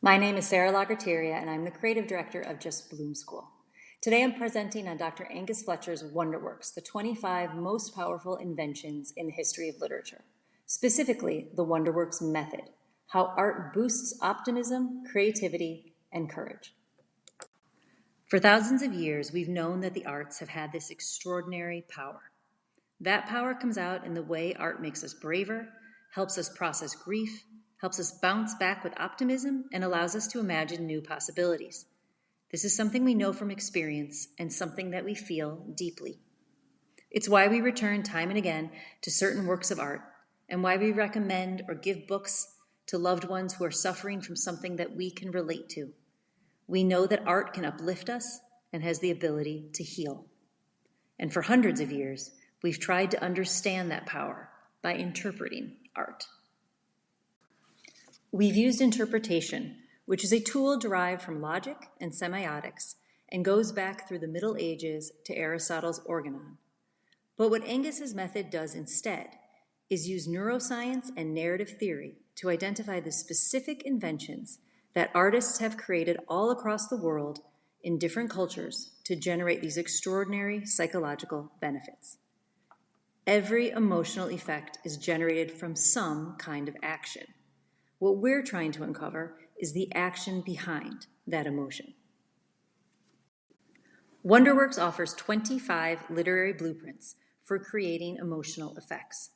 My name is Sarah Lagrotteria, and I'm the creative director of Just Bloom School. Today I'm presenting on Dr. Angus Fletcher's Wonderworks, the 25 most powerful inventions in the history of literature. Specifically, the Wonderworks method, how art boosts optimism, creativity, and courage. For thousands of years, we've known that the arts have had this extraordinary power. That power comes out in the way art makes us braver, helps us process grief, helps us bounce back with optimism, and allows us to imagine new possibilities. This is something we know from experience and something that we feel deeply. It's why we return time and again to certain works of art and why we recommend or give books to loved ones who are suffering from something that we can relate to. We know that art can uplift us and has the ability to heal. And for hundreds of years, we've tried to understand that power by interpreting art. We've used interpretation, which is a tool derived from logic and semiotics and goes back through the Middle Ages to Aristotle's Organon. But what Angus's method does instead is use neuroscience and narrative theory to identify the specific inventions that artists have created all across the world in different cultures to generate these extraordinary psychological benefits. Every emotional effect is generated from some kind of action. What we're trying to uncover is the action behind that emotion. Wonderworks offers 25 literary blueprints for creating emotional effects.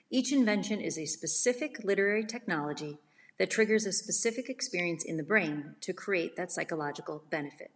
Each invention is a specific literary technology that triggers a specific experience in the brain to create that psychological benefit.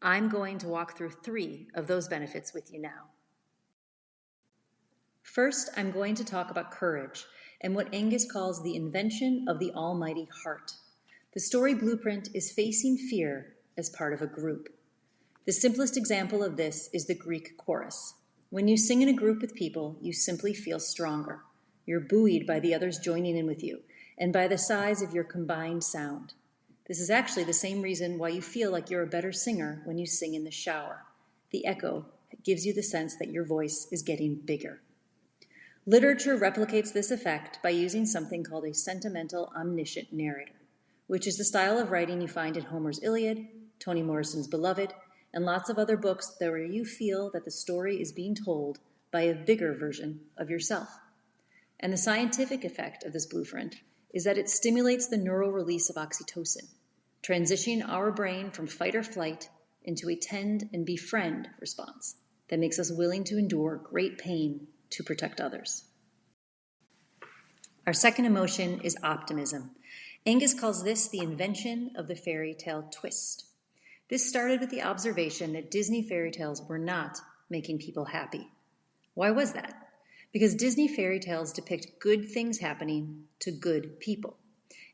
I'm going to walk through 3 of those benefits with you now. First, I'm going to talk about courage and what Angus calls the invention of the almighty heart. The story blueprint is facing fear as part of a group. The simplest example of this is the Greek chorus. When you sing in a group with people, you simply feel stronger. You're buoyed by the others joining in with you and by the size of your combined sound. This is actually the same reason why you feel like you're a better singer when you sing in the shower. The echo gives you the sense that your voice is getting bigger. Literature replicates this effect by using something called a sentimental omniscient narrator, which is the style of writing you find in Homer's Iliad, Toni Morrison's Beloved, and lots of other books where you feel that the story is being told by a bigger version of yourself. And the scientific effect of this blueprint is that it stimulates the neural release of oxytocin, transitioning our brain from fight or flight into a tend and befriend response that makes us willing to endure great pain to protect others. Our second emotion is optimism. Angus calls this the invention of the fairy tale twist. This started with the observation that Disney fairy tales were not making people happy. Why was that? Because Disney fairy tales depict good things happening to good people.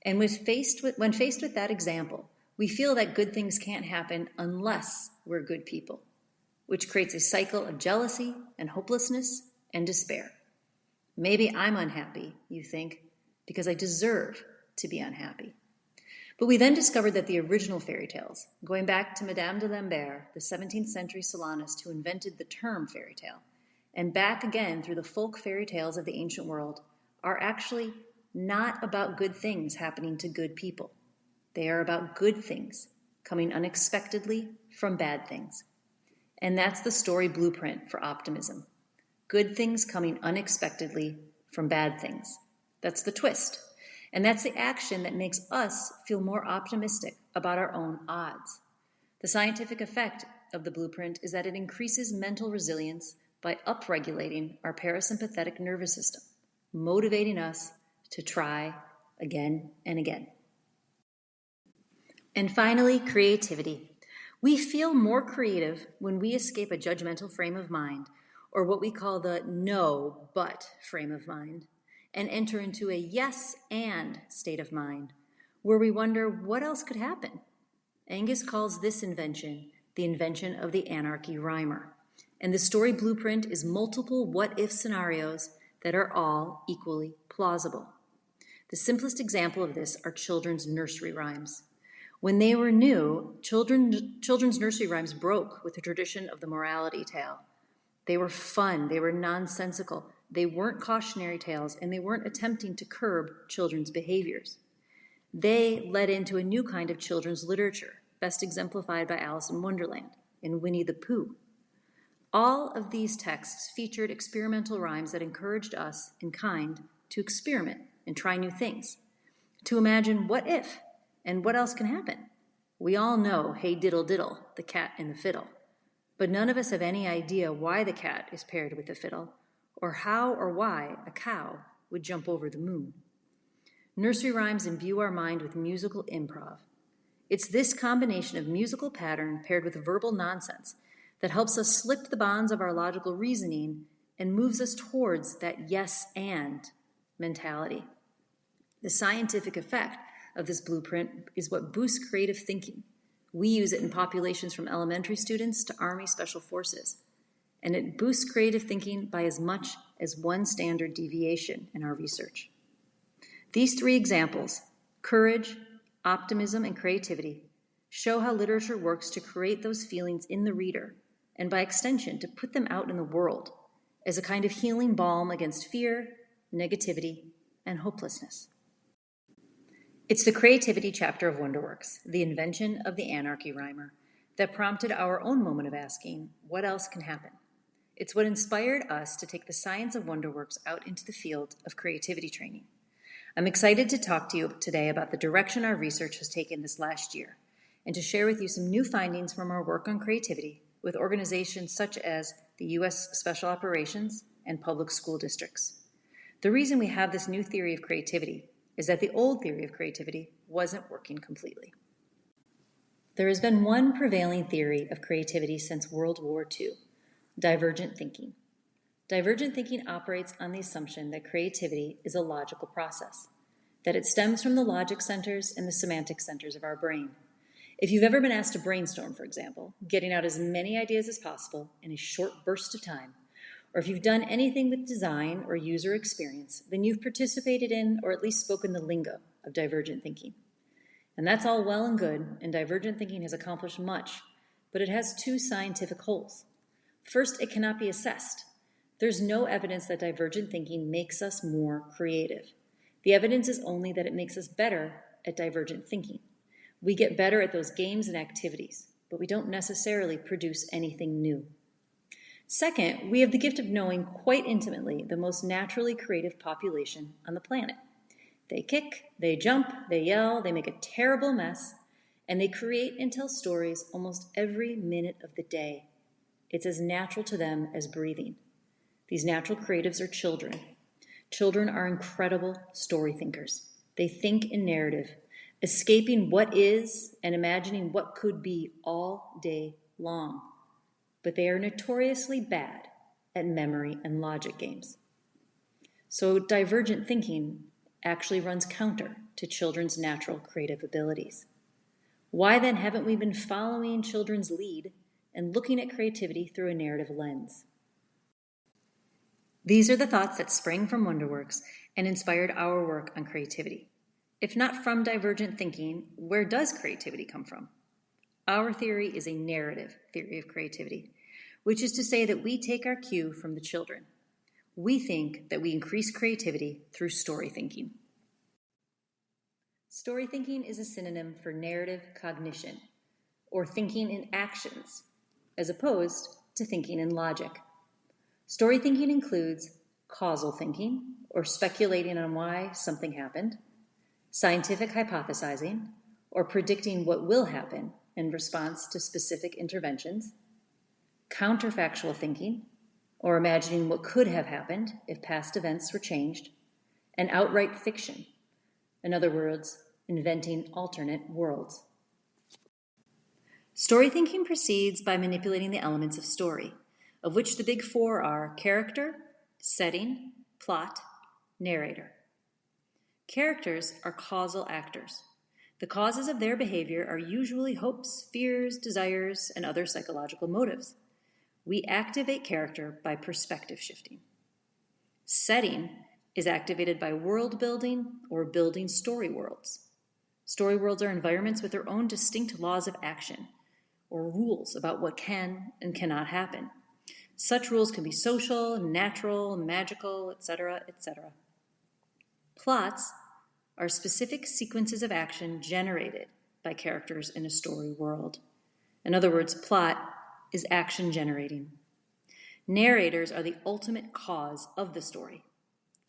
And when faced with that example, we feel that good things can't happen unless we're good people, which creates a cycle of jealousy and hopelessness and despair. Maybe I'm unhappy, you think, because I deserve to be unhappy. But we then discovered that the original fairy tales, going back to Madame de Lambert, the 17th century Solanist who invented the term fairy tale, and back again through the folk fairy tales of the ancient world, are actually not about good things happening to good people. They are about good things coming unexpectedly from bad things. And that's the story blueprint for optimism. Good things coming unexpectedly from bad things. That's the twist. And that's the action that makes us feel more optimistic about our own odds. The scientific effect of the blueprint is that it increases mental resilience by upregulating our parasympathetic nervous system, motivating us to try again and again. And finally, creativity. We feel more creative when we escape a judgmental frame of mind, or what we call the no but frame of mind, and enter into a yes and state of mind, where we wonder what else could happen. Angus calls this invention the invention of the anarchy rhymer. And the story blueprint is multiple what-if scenarios that are all equally plausible. The simplest example of this are children's nursery rhymes. When they were new, children's nursery rhymes broke with the tradition of the morality tale. They were fun, they were nonsensical, they weren't cautionary tales, and they weren't attempting to curb children's behaviors. They led into a new kind of children's literature, best exemplified by Alice in Wonderland and Winnie the Pooh. All of these texts featured experimental rhymes that encouraged us, in kind, to experiment and try new things, to imagine what if and what else can happen. We all know Hey Diddle Diddle, the cat and the fiddle, but none of us have any idea why the cat is paired with the fiddle, or how or why a cow would jump over the moon. Nursery rhymes imbue our mind with musical improv. It's this combination of musical pattern paired with verbal nonsense that helps us slip the bonds of our logical reasoning and moves us towards that yes and mentality. The scientific effect of this blueprint is what boosts creative thinking. We use it in populations from elementary students to Army Special Forces, and it boosts creative thinking by as much as one standard deviation in our research. These three examples, courage, optimism, and creativity, show how literature works to create those feelings in the reader, and by extension, to put them out in the world as a kind of healing balm against fear, negativity, and hopelessness. It's the creativity chapter of Wonderworks, the invention of the anarchy rhymer, that prompted our own moment of asking, what else can happen? It's what inspired us to take the science of Wonderworks out into the field of creativity training. I'm excited to talk to you today about the direction our research has taken this last year, and to share with you some new findings from our work on creativity with organizations such as the U.S. Special Operations and public school districts. The reason we have this new theory of creativity is that the old theory of creativity wasn't working completely. There has been one prevailing theory of creativity since World War II, divergent thinking. Divergent thinking operates on the assumption that creativity is a logical process, that it stems from the logic centers and the semantic centers of our brain. If you've ever been asked to brainstorm, for example, getting out as many ideas as possible in a short burst of time, or if you've done anything with design or user experience, then you've participated in or at least spoken the lingo of divergent thinking. And that's all well and good, and divergent thinking has accomplished much, but it has two scientific holes. First, it cannot be assessed. There's no evidence that divergent thinking makes us more creative. The evidence is only that it makes us better at divergent thinking. We get better at those games and activities, but we don't necessarily produce anything new. Second, we have the gift of knowing quite intimately the most naturally creative population on the planet. They kick, they jump, they yell, they make a terrible mess, and they create and tell stories almost every minute of the day. It's as natural to them as breathing. These natural creatives are children. Children are incredible story thinkers. They think in narrative, escaping what is and imagining what could be all day long. But they are notoriously bad at memory and logic games. So divergent thinking actually runs counter to children's natural creative abilities. Why then haven't we been following children's lead and looking at creativity through a narrative lens? These are the thoughts that sprang from Wonderworks and inspired our work on creativity. If not from divergent thinking, where does creativity come from? Our theory is a narrative theory of creativity, which is to say that we take our cue from the children. We think that we increase creativity through story thinking. Story thinking is a synonym for narrative cognition, or thinking in actions, as opposed to thinking in logic. Story thinking includes causal thinking, or speculating on why something happened, scientific hypothesizing, or predicting what will happen in response to specific interventions, counterfactual thinking, or imagining what could have happened if past events were changed, and outright fiction, in other words, inventing alternate worlds. Story thinking proceeds by manipulating the elements of story, of which the big four are character, setting, plot, narrator. Characters are causal actors. The causes of their behavior are usually hopes, fears, desires, and other psychological motives. We activate character by perspective shifting. Setting is activated by world building or building story worlds. Story worlds are environments with their own distinct laws of action, or rules about what can and cannot happen. Such rules can be social, natural, magical, etc., etc. Plots are specific sequences of action generated by characters in a story world. In other words, plot is action generating. Narrators are the ultimate cause of the story.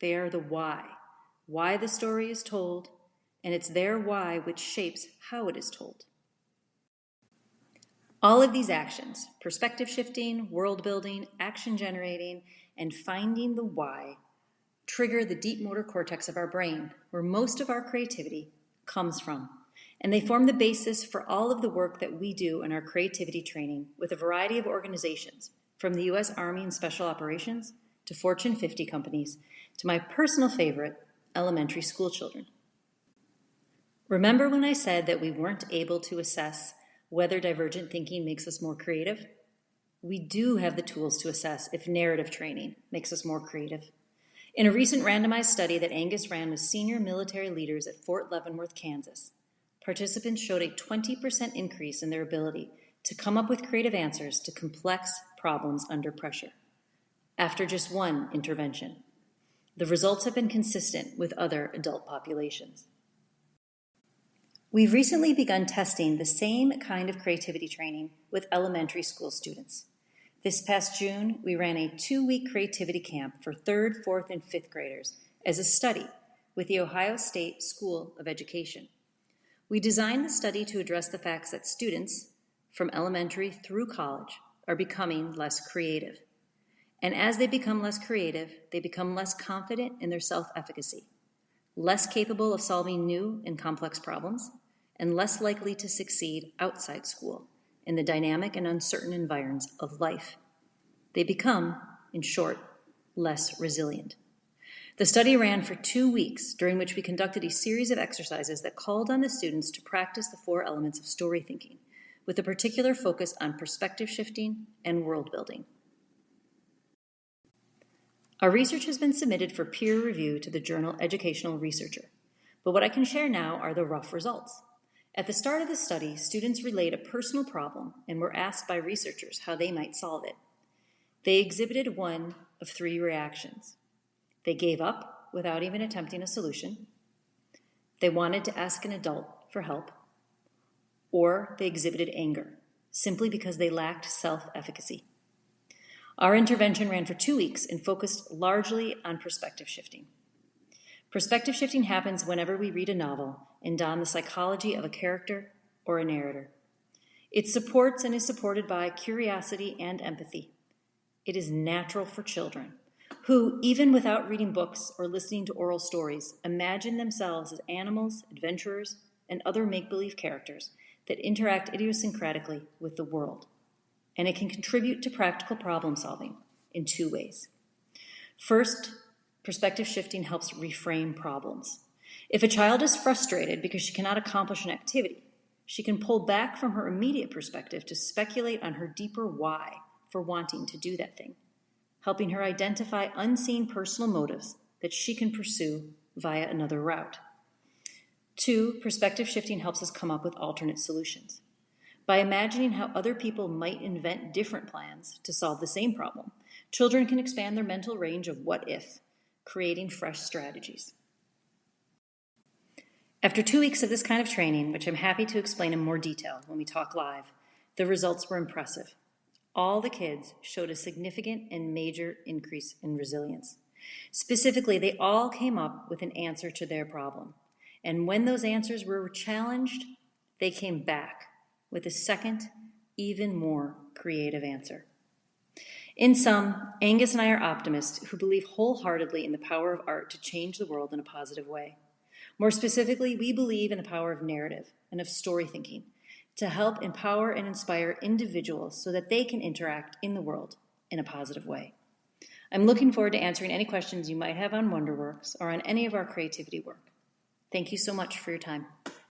They are the why the story is told, and it's their why which shapes how it is told. All of these actions, perspective shifting, world building, action generating, and finding the why, trigger the deep motor cortex of our brain, where most of our creativity comes from. And they form the basis for all of the work that we do in our creativity training with a variety of organizations, from the U.S. Army and Special Operations to Fortune 50 companies to my personal favorite, elementary school children. Remember when I said that we weren't able to assess whether divergent thinking makes us more creative? We do have the tools to assess if narrative training makes us more creative. In a recent randomized study that Angus ran with senior military leaders at Fort Leavenworth, Kansas, participants showed a 20% increase in their ability to come up with creative answers to complex problems under pressure, after just one intervention. The results have been consistent with other adult populations. We've recently begun testing the same kind of creativity training with elementary school students. This past June, we ran a 2-week creativity camp for 3rd, 4th, and 5th graders as a study with the Ohio State School of Education. We designed the study to address the facts that students, from elementary through college, are becoming less creative. And as they become less creative, they become less confident in their self-efficacy, less capable of solving new and complex problems, and less likely to succeed outside school in the dynamic and uncertain environs of life. They become, in short, less resilient. The study ran for 2 weeks, during which we conducted a series of exercises that called on the students to practice the 4 elements of story thinking, with a particular focus on perspective shifting and world building. Our research has been submitted for peer review to the journal Educational Researcher, but what I can share now are the rough results. At the start of the study, students relayed a personal problem and were asked by researchers how they might solve it. They exhibited one of 3 reactions. They gave up without even attempting a solution. They wanted to ask an adult for help. Or they exhibited anger, simply because they lacked self-efficacy. Our intervention ran for 2 weeks and focused largely on perspective shifting. Perspective shifting happens whenever we read a novel and don the psychology of a character or a narrator. It supports and is supported by curiosity and empathy. It is natural for children who, even without reading books or listening to oral stories, imagine themselves as animals, adventurers, and other make-believe characters that interact idiosyncratically with the world. And it can contribute to practical problem solving in 2 ways. First, perspective shifting helps reframe problems. If a child is frustrated because she cannot accomplish an activity, she can pull back from her immediate perspective to speculate on her deeper why for wanting to do that thing, helping her identify unseen personal motives that she can pursue via another route. 2, perspective shifting helps us come up with alternate solutions. By imagining how other people might invent different plans to solve the same problem, children can expand their mental range of what if, creating fresh strategies. After 2 weeks of this kind of training, which I'm happy to explain in more detail when we talk live, the results were impressive. All the kids showed a significant and major increase in resilience. Specifically, they all came up with an answer to their problem. And when those answers were challenged, they came back with a second, even more creative answer. In sum, Angus and I are optimists who believe wholeheartedly in the power of art to change the world in a positive way. More specifically, we believe in the power of narrative and of story thinking to help empower and inspire individuals so that they can interact in the world in a positive way. I'm looking forward to answering any questions you might have on Wonderworks or on any of our creativity work. Thank you so much for your time.